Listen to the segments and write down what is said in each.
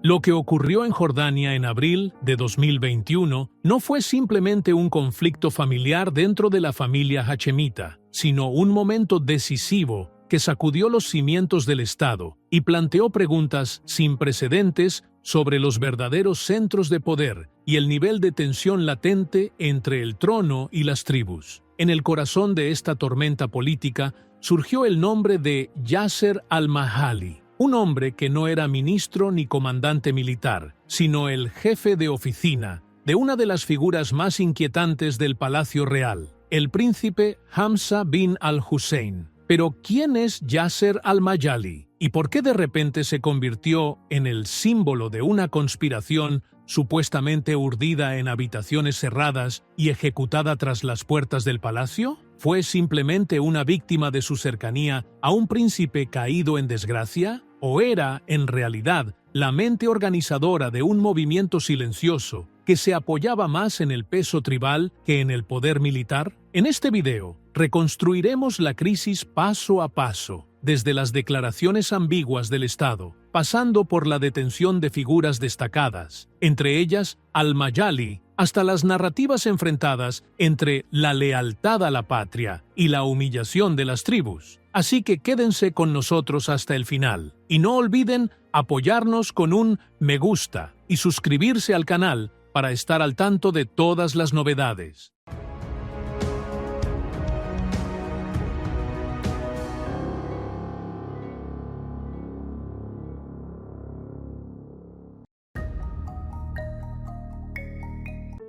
Lo que ocurrió en Jordania en abril de 2021 no fue simplemente un conflicto familiar dentro de la familia hachemita, sino un momento decisivo que sacudió los cimientos del Estado y planteó preguntas sin precedentes sobre los verdaderos centros de poder y el nivel de tensión latente entre el trono y las tribus. En el corazón de esta tormenta política surgió el nombre de Yasser al-Mahali, un hombre que no era ministro ni comandante militar, sino el jefe de oficina de una de las figuras más inquietantes del Palacio Real, el príncipe Hamza bin al-Hussein. Pero ¿quién es Yasser al-Mahali? ¿Y por qué de repente se convirtió en el símbolo de una conspiración supuestamente urdida en habitaciones cerradas y ejecutada tras las puertas del palacio? ¿Fue simplemente una víctima de su cercanía a un príncipe caído en desgracia? ¿O era, en realidad, la mente organizadora de un movimiento silencioso que se apoyaba más en el peso tribal que en el poder militar? En este video, reconstruiremos la crisis paso a paso, desde las declaraciones ambiguas del Estado, pasando por la detención de figuras destacadas, entre ellas al-Mahali, hasta las narrativas enfrentadas entre la lealtad a la patria y la humillación de las tribus. Así que quédense con nosotros hasta el final, y no olviden apoyarnos con un me gusta y suscribirse al canal para estar al tanto de todas las novedades.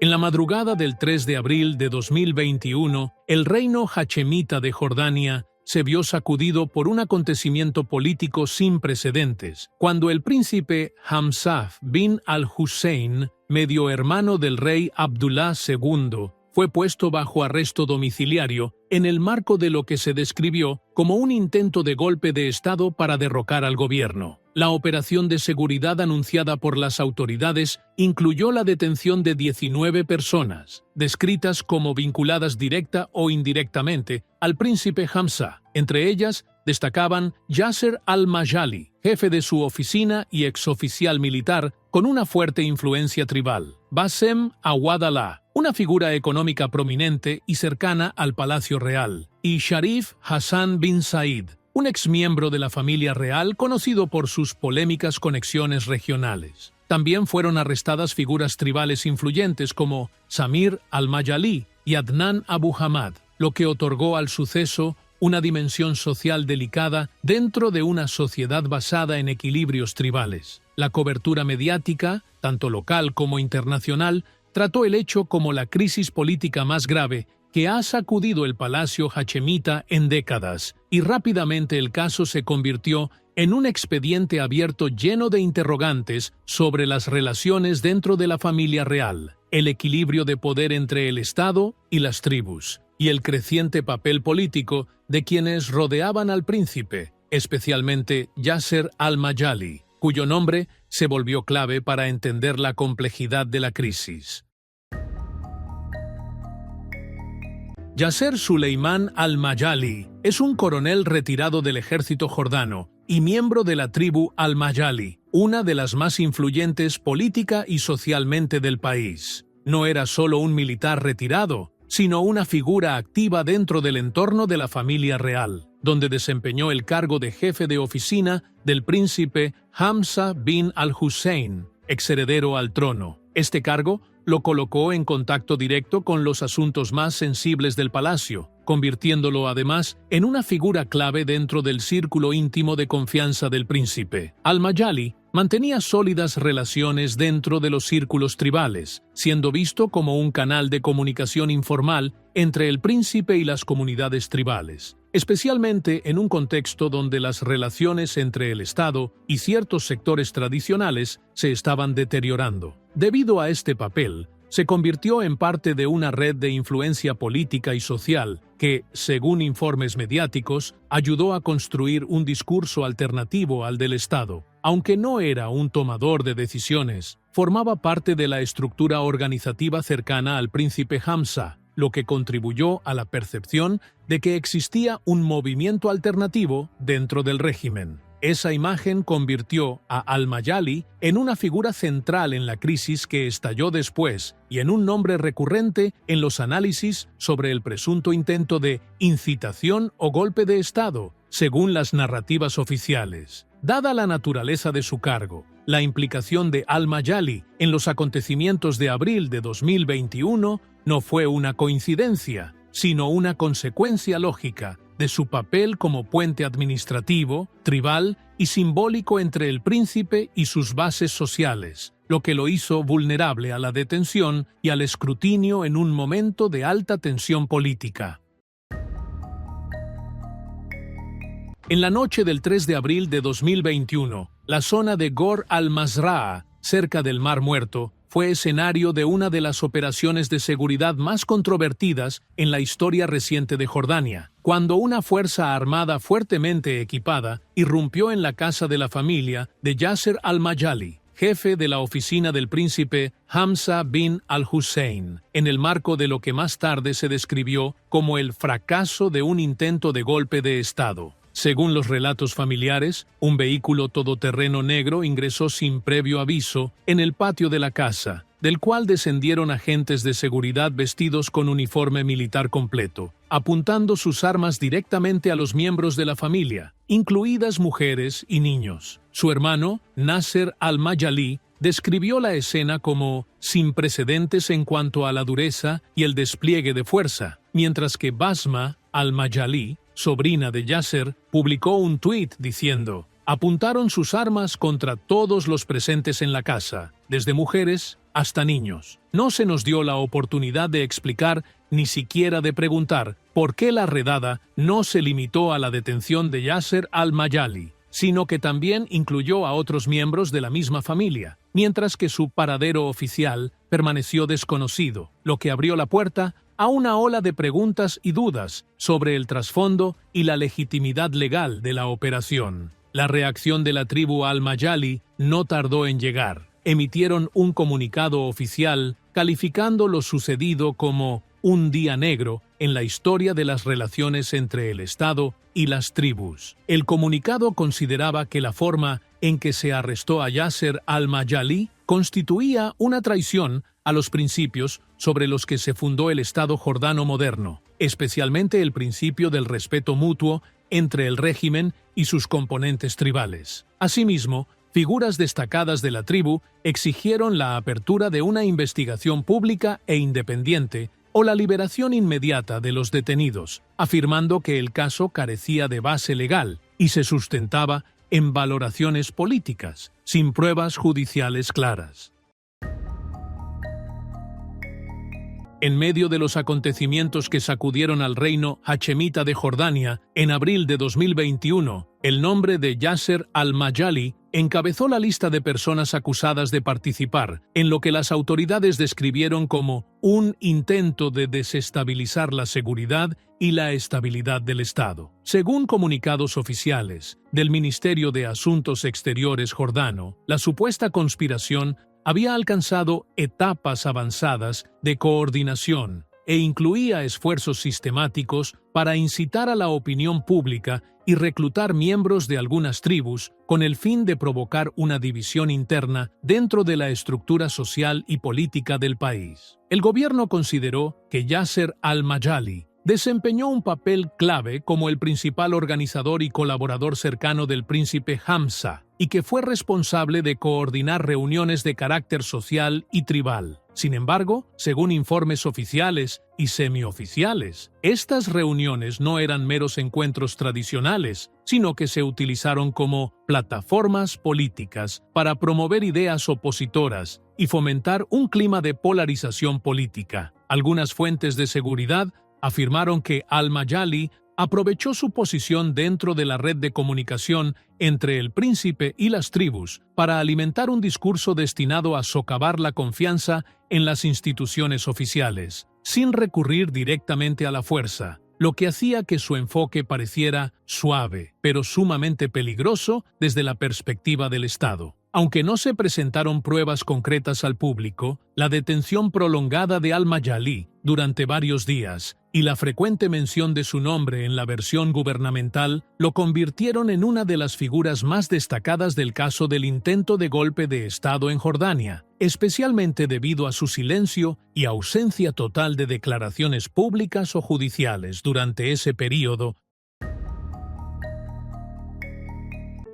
En la madrugada del 3 de abril de 2021, el reino hachemita de Jordania se vio sacudido por un acontecimiento político sin precedentes, cuando el príncipe Hamza bin al-Hussein, medio hermano del rey Abdullah II, fue puesto bajo arresto domiciliario en el marco de lo que se describió como un intento de golpe de Estado para derrocar al gobierno. La operación de seguridad anunciada por las autoridades incluyó la detención de 19 personas, descritas como vinculadas directa o indirectamente al príncipe Hamza. Entre ellas destacaban Yasser al-Mahali, jefe de su oficina y exoficial militar con una fuerte influencia tribal; Bassem Awad-Allah, una figura económica prominente y cercana al Palacio Real; y Sharif Hassan bin Said, un exmiembro de la familia real conocido por sus polémicas conexiones regionales. También fueron arrestadas figuras tribales influyentes como Samir al-Mahali y Adnan Abu Hamad, lo que otorgó al suceso una dimensión social delicada dentro de una sociedad basada en equilibrios tribales. La cobertura mediática, tanto local como internacional, trató el hecho como la crisis política más grave que ha sacudido el palacio hachemita en décadas, y rápidamente el caso se convirtió en un expediente abierto lleno de interrogantes sobre las relaciones dentro de la familia real, el equilibrio de poder entre el Estado y las tribus, y el creciente papel político de quienes rodeaban al príncipe, especialmente Yasser al-Mahali, cuyo nombre se volvió clave para entender la complejidad de la crisis. Yasser Suleiman al-Mahali es un coronel retirado del ejército jordano y miembro de la tribu al-Mahali, una de las más influyentes política y socialmente del país. No era solo un militar retirado, sino una figura activa dentro del entorno de la familia real, donde desempeñó el cargo de jefe de oficina del príncipe Hamza bin al-Hussein, exheredero al trono. Este cargo lo colocó en contacto directo con los asuntos más sensibles del palacio, convirtiéndolo además en una figura clave dentro del círculo íntimo de confianza del príncipe. Al-Mahali mantenía sólidas relaciones dentro de los círculos tribales, siendo visto como un canal de comunicación informal entre el príncipe y las comunidades tribales, especialmente en un contexto donde las relaciones entre el Estado y ciertos sectores tradicionales se estaban deteriorando. Debido a este papel, se convirtió en parte de una red de influencia política y social que, según informes mediáticos, ayudó a construir un discurso alternativo al del Estado. Aunque no era un tomador de decisiones, formaba parte de la estructura organizativa cercana al príncipe Hamza, lo que contribuyó a la percepción de que existía un movimiento alternativo dentro del régimen. Esa imagen convirtió a al-Mayali en una figura central en la crisis que estalló después y en un nombre recurrente en los análisis sobre el presunto intento de incitación o golpe de Estado, según las narrativas oficiales. Dada la naturaleza de su cargo, la implicación de al-Mayali en los acontecimientos de abril de 2021 no fue una coincidencia, sino una consecuencia lógica de su papel como puente administrativo, tribal y simbólico entre el príncipe y sus bases sociales, lo que lo hizo vulnerable a la detención y al escrutinio en un momento de alta tensión política. En la noche del 3 de abril de 2021, la zona de Ghor al-Mazraa, cerca del Mar Muerto, fue escenario de una de las operaciones de seguridad más controvertidas en la historia reciente de Jordania, cuando una fuerza armada fuertemente equipada irrumpió en la casa de la familia de Yasser al-Mayali, jefe de la oficina del príncipe Hamza bin al-Hussein, en el marco de lo que más tarde se describió como el fracaso de un intento de golpe de Estado. Según los relatos familiares, un vehículo todoterreno negro ingresó sin previo aviso en el patio de la casa, del cual descendieron agentes de seguridad vestidos con uniforme militar completo, apuntando sus armas directamente a los miembros de la familia, incluidas mujeres y niños. Su hermano, Nasser al-Mayali, describió la escena como sin precedentes en cuanto a la dureza y el despliegue de fuerza, mientras que Basma al-Mayali, sobrina de Yasser, publicó un tuit diciendo: apuntaron sus armas contra todos los presentes en la casa, desde mujeres hasta niños. No se nos dio la oportunidad de explicar, ni siquiera de preguntar, por qué la redada no se limitó a la detención de Yasser al-Mayali, sino que también incluyó a otros miembros de la misma familia, mientras que su paradero oficial permaneció desconocido, lo que abrió la puerta a una ola de preguntas y dudas sobre el trasfondo y la legitimidad legal de la operación. La reacción de la tribu al-Mayali no tardó en llegar. Emitieron un comunicado oficial calificando lo sucedido como un día negro en la historia de las relaciones entre el Estado y las tribus. El comunicado consideraba que la forma en que se arrestó a Yasser al-Mayali constituía una traición a los principios sobre los que se fundó el Estado jordano moderno, especialmente el principio del respeto mutuo entre el régimen y sus componentes tribales. Asimismo, figuras destacadas de la tribu exigieron la apertura de una investigación pública e independiente o la liberación inmediata de los detenidos, afirmando que el caso carecía de base legal y se sustentaba en valoraciones políticas, sin pruebas judiciales claras. En medio de los acontecimientos que sacudieron al reino hachemita de Jordania, en abril de 2021, el nombre de Yasser al-Mayali encabezó la lista de personas acusadas de participar en lo que las autoridades describieron como un intento de desestabilizar la seguridad y la estabilidad del Estado. Según comunicados oficiales del Ministerio de Asuntos Exteriores jordano, la supuesta conspiración había alcanzado etapas avanzadas de coordinación e incluía esfuerzos sistemáticos para incitar a la opinión pública y reclutar miembros de algunas tribus con el fin de provocar una división interna dentro de la estructura social y política del país. El gobierno consideró que Yasser al-Mayali desempeñó un papel clave como el principal organizador y colaborador cercano del príncipe Hamza, y que fue responsable de coordinar reuniones de carácter social y tribal. Sin embargo, según informes oficiales y semioficiales, estas reuniones no eran meros encuentros tradicionales, sino que se utilizaron como plataformas políticas para promover ideas opositoras y fomentar un clima de polarización política. Algunas fuentes de seguridad afirmaron que al-Mayali aprovechó su posición dentro de la red de comunicación entre el príncipe y las tribus para alimentar un discurso destinado a socavar la confianza en las instituciones oficiales, sin recurrir directamente a la fuerza, lo que hacía que su enfoque pareciera suave, pero sumamente peligroso desde la perspectiva del Estado. Aunque no se presentaron pruebas concretas al público, la detención prolongada de al-Mayali durante varios días y la frecuente mención de su nombre en la versión gubernamental lo convirtieron en una de las figuras más destacadas del caso del intento de golpe de Estado en Jordania, especialmente debido a su silencio y ausencia total de declaraciones públicas o judiciales durante ese período.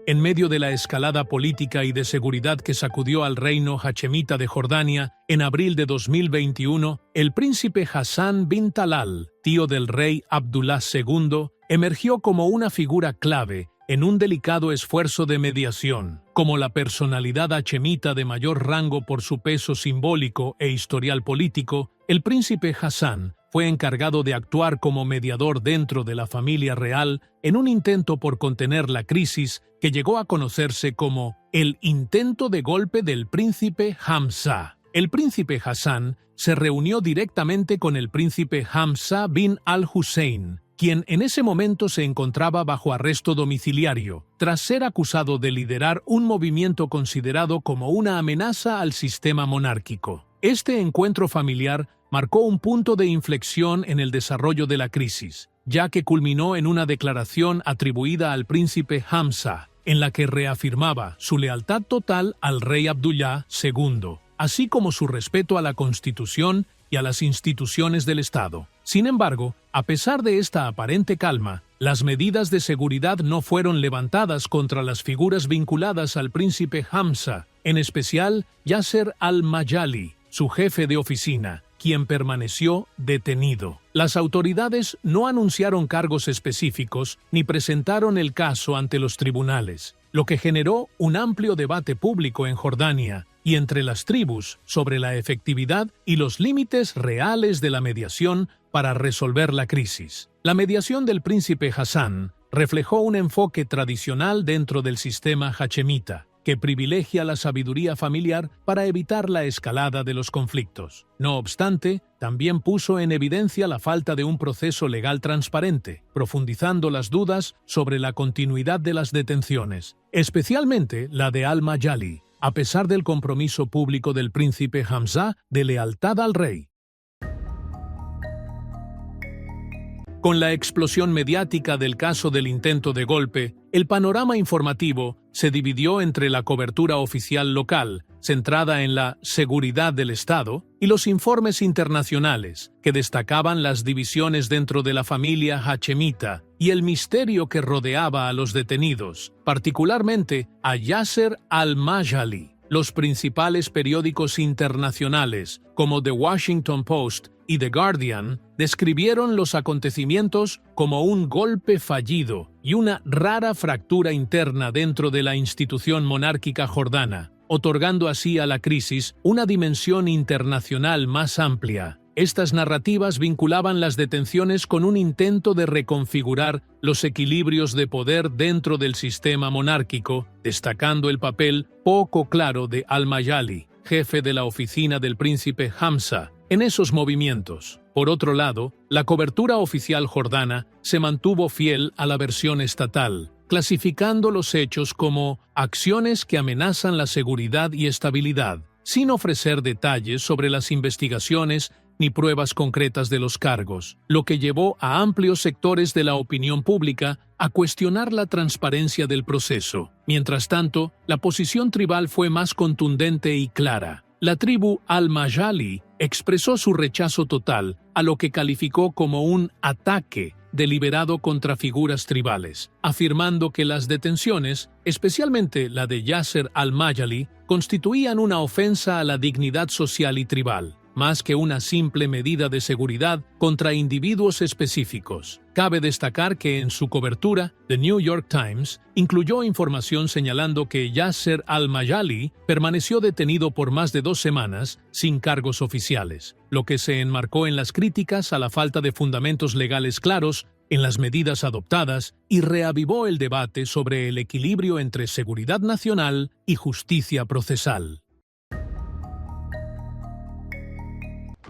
En medio de la escalada política y de seguridad que sacudió al reino hachemita de Jordania, en abril de 2021, el príncipe Hassan bin Talal, tío del rey Abdullah II, emergió como una figura clave en un delicado esfuerzo de mediación. Como la personalidad hachemita de mayor rango por su peso simbólico e historial político, el príncipe Hassan fue encargado de actuar como mediador dentro de la familia real en un intento por contener la crisis que llegó a conocerse como el intento de golpe del príncipe Hamza. El príncipe Hassan se reunió directamente con el príncipe Hamza bin al-Hussein, quien en ese momento se encontraba bajo arresto domiciliario, tras ser acusado de liderar un movimiento considerado como una amenaza al sistema monárquico. Este encuentro familiar marcó un punto de inflexión en el desarrollo de la crisis, ya que culminó en una declaración atribuida al príncipe Hamza, en la que reafirmaba su lealtad total al rey Abdullah II, así como su respeto a la Constitución y a las instituciones del Estado. Sin embargo, a pesar de esta aparente calma, las medidas de seguridad no fueron levantadas contra las figuras vinculadas al príncipe Hamza, en especial Yasser al-Mayali, su jefe de oficina, quien permaneció detenido. Las autoridades no anunciaron cargos específicos ni presentaron el caso ante los tribunales, lo que generó un amplio debate público en Jordania y entre las tribus sobre la efectividad y los límites reales de la mediación para resolver la crisis. La mediación del príncipe Hassan reflejó un enfoque tradicional dentro del sistema hachemita, que privilegia la sabiduría familiar para evitar la escalada de los conflictos. No obstante, también puso en evidencia la falta de un proceso legal transparente, profundizando las dudas sobre la continuidad de las detenciones, especialmente la de al-Mayali, a pesar del compromiso público del príncipe Hamza de lealtad al rey. Con la explosión mediática del caso del intento de golpe, el panorama informativo se dividió entre la cobertura oficial local, centrada en la seguridad del Estado, y los informes internacionales, que destacaban las divisiones dentro de la familia hachemita y el misterio que rodeaba a los detenidos, particularmente a Yasser al-Mayali. Los principales periódicos internacionales, como The Washington Post y The Guardian, describieron los acontecimientos como un golpe fallido y una rara fractura interna dentro de la institución monárquica jordana, otorgando así a la crisis una dimensión internacional más amplia. Estas narrativas vinculaban las detenciones con un intento de reconfigurar los equilibrios de poder dentro del sistema monárquico, destacando el papel poco claro de al-Mayali, jefe de la oficina del príncipe Hamza, en esos movimientos. Por otro lado, la cobertura oficial jordana se mantuvo fiel a la versión estatal, clasificando los hechos como acciones que amenazan la seguridad y estabilidad, sin ofrecer detalles sobre las investigaciones ni pruebas concretas de los cargos, lo que llevó a amplios sectores de la opinión pública a cuestionar la transparencia del proceso. Mientras tanto, la posición tribal fue más contundente y clara. La tribu al-Mayali expresó su rechazo total a lo que calificó como un ataque deliberado contra figuras tribales, afirmando que las detenciones, especialmente la de Yasser al-Mayali, constituían una ofensa a la dignidad social y tribal, más que una simple medida de seguridad contra individuos específicos. Cabe destacar que en su cobertura, The New York Times incluyó información señalando que Yasser al-Mayali permaneció detenido por más de 2 semanas sin cargos oficiales, lo que se enmarcó en las críticas a la falta de fundamentos legales claros en las medidas adoptadas y reavivó el debate sobre el equilibrio entre seguridad nacional y justicia procesal.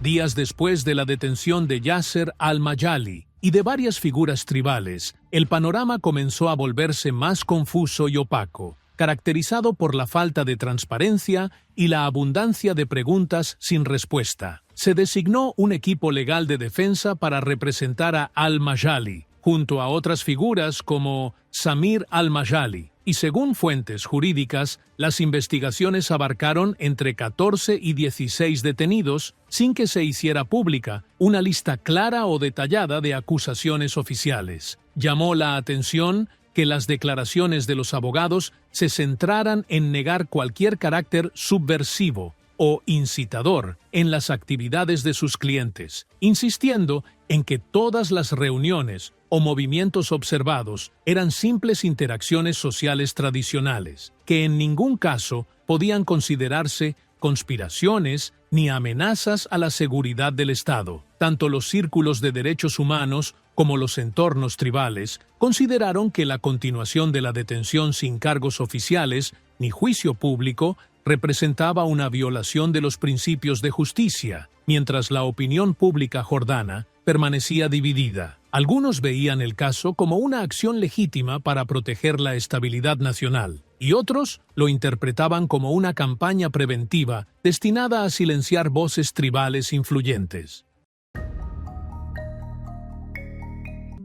Días después de la detención de Yasser al-Mayali y de varias figuras tribales, el panorama comenzó a volverse más confuso y opaco. caracterizado por la falta de transparencia y la abundancia de preguntas sin respuesta. Se designó un equipo legal de defensa para representar a al-Majali, junto a otras figuras como Samir al-Majali, y según fuentes jurídicas, las investigaciones abarcaron entre 14 y 16 detenidos, sin que se hiciera pública una lista clara o detallada de acusaciones oficiales. Llamó la atención que las declaraciones de los abogados se centraran en negar cualquier carácter subversivo o incitador en las actividades de sus clientes, insistiendo en que todas las reuniones o movimientos observados eran simples interacciones sociales tradicionales, que en ningún caso podían considerarse conspiraciones ni amenazas a la seguridad del Estado. Tanto los círculos de derechos humanos como los entornos tribales consideraron que la continuación de la detención sin cargos oficiales ni juicio público representaba una violación de los principios de justicia, mientras la opinión pública jordana permanecía dividida. Algunos veían el caso como una acción legítima para proteger la estabilidad nacional, y otros lo interpretaban como una campaña preventiva destinada a silenciar voces tribales influyentes.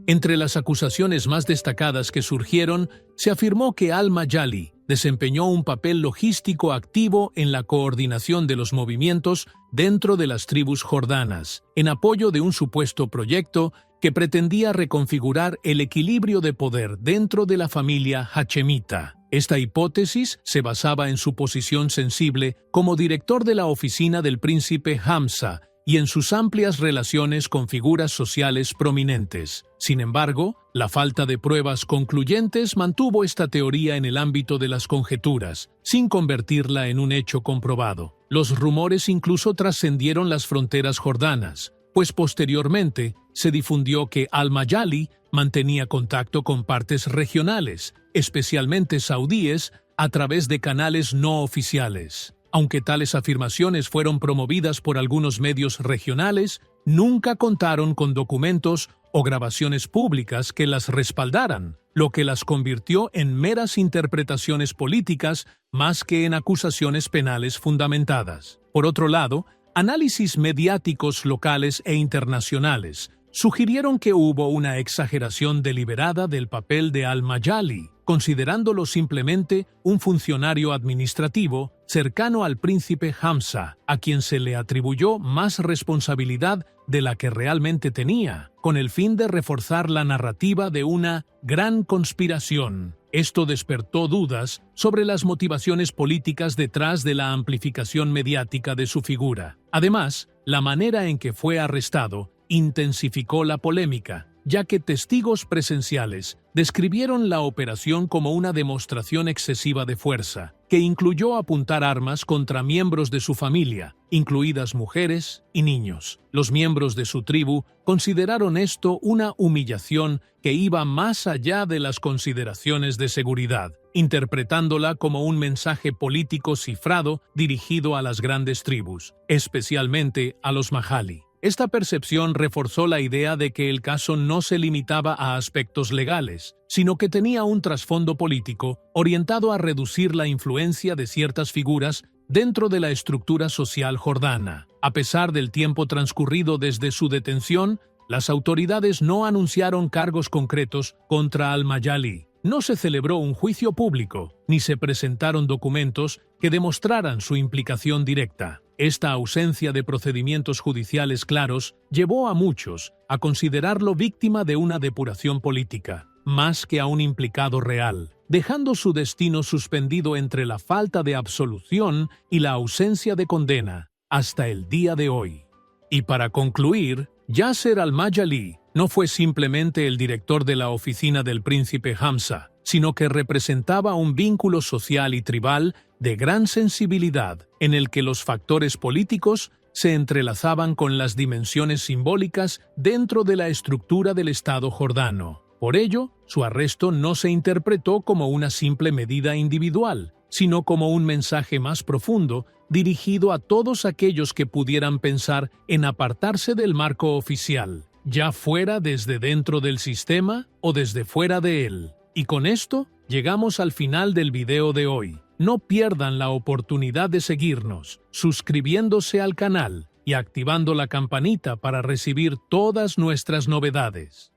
Entre las acusaciones más destacadas que surgieron, se afirmó que al-Majali desempeñó un papel logístico activo en la coordinación de los movimientos dentro de las tribus jordanas, en apoyo de un supuesto proyecto que pretendía reconfigurar el equilibrio de poder dentro de la familia hachemita. Esta hipótesis se basaba en su posición sensible como director de la oficina del príncipe Hamza y en sus amplias relaciones con figuras sociales prominentes. Sin embargo, la falta de pruebas concluyentes mantuvo esta teoría en el ámbito de las conjeturas, sin convertirla en un hecho comprobado. Los rumores incluso trascendieron las fronteras jordanas, pues posteriormente se difundió que al-Majali mantenía contacto con partes regionales, especialmente saudíes, a través de canales no oficiales. Aunque tales afirmaciones fueron promovidas por algunos medios regionales, nunca contaron con documentos o grabaciones públicas que las respaldaran, lo que las convirtió en meras interpretaciones políticas más que en acusaciones penales fundamentadas. Por otro lado, análisis mediáticos locales e internacionales sugirieron que hubo una exageración deliberada del papel de al-Majali, considerándolo simplemente un funcionario administrativo cercano al príncipe Hamza, a quien se le atribuyó más responsabilidad de la que realmente tenía, con el fin de reforzar la narrativa de una gran conspiración. Esto despertó dudas sobre las motivaciones políticas detrás de la amplificación mediática de su figura. Además, la manera en que fue arrestado intensificó la polémica, ya que testigos presenciales describieron la operación como una demostración excesiva de fuerza, que incluyó apuntar armas contra miembros de su familia, incluidas mujeres y niños. Los miembros de su tribu consideraron esto una humillación que iba más allá de las consideraciones de seguridad, interpretándola como un mensaje político cifrado dirigido a las grandes tribus, especialmente a los Majali. Esta percepción reforzó la idea de que el caso no se limitaba a aspectos legales, sino que tenía un trasfondo político orientado a reducir la influencia de ciertas figuras dentro de la estructura social jordana. A pesar del tiempo transcurrido desde su detención, las autoridades no anunciaron cargos concretos contra al-Majali. No se celebró un juicio público, ni se presentaron documentos que demostraran su implicación directa. Esta ausencia de procedimientos judiciales claros llevó a muchos a considerarlo víctima de una depuración política, más que a un implicado real, dejando su destino suspendido entre la falta de absolución y la ausencia de condena, hasta el día de hoy. Y para concluir, Yasser al-Majali no fue simplemente el director de la oficina del príncipe Hamza, sino que representaba un vínculo social y tribal de gran sensibilidad, en el que los factores políticos se entrelazaban con las dimensiones simbólicas dentro de la estructura del Estado jordano. Por ello, su arresto no se interpretó como una simple medida individual, sino como un mensaje más profundo dirigido a todos aquellos que pudieran pensar en apartarse del marco oficial, ya fuera desde dentro del sistema o desde fuera de él. Y con esto Llegamos al final del video de hoy. No pierdan la oportunidad de seguirnos, suscribiéndose al canal y activando la campanita para recibir todas nuestras novedades.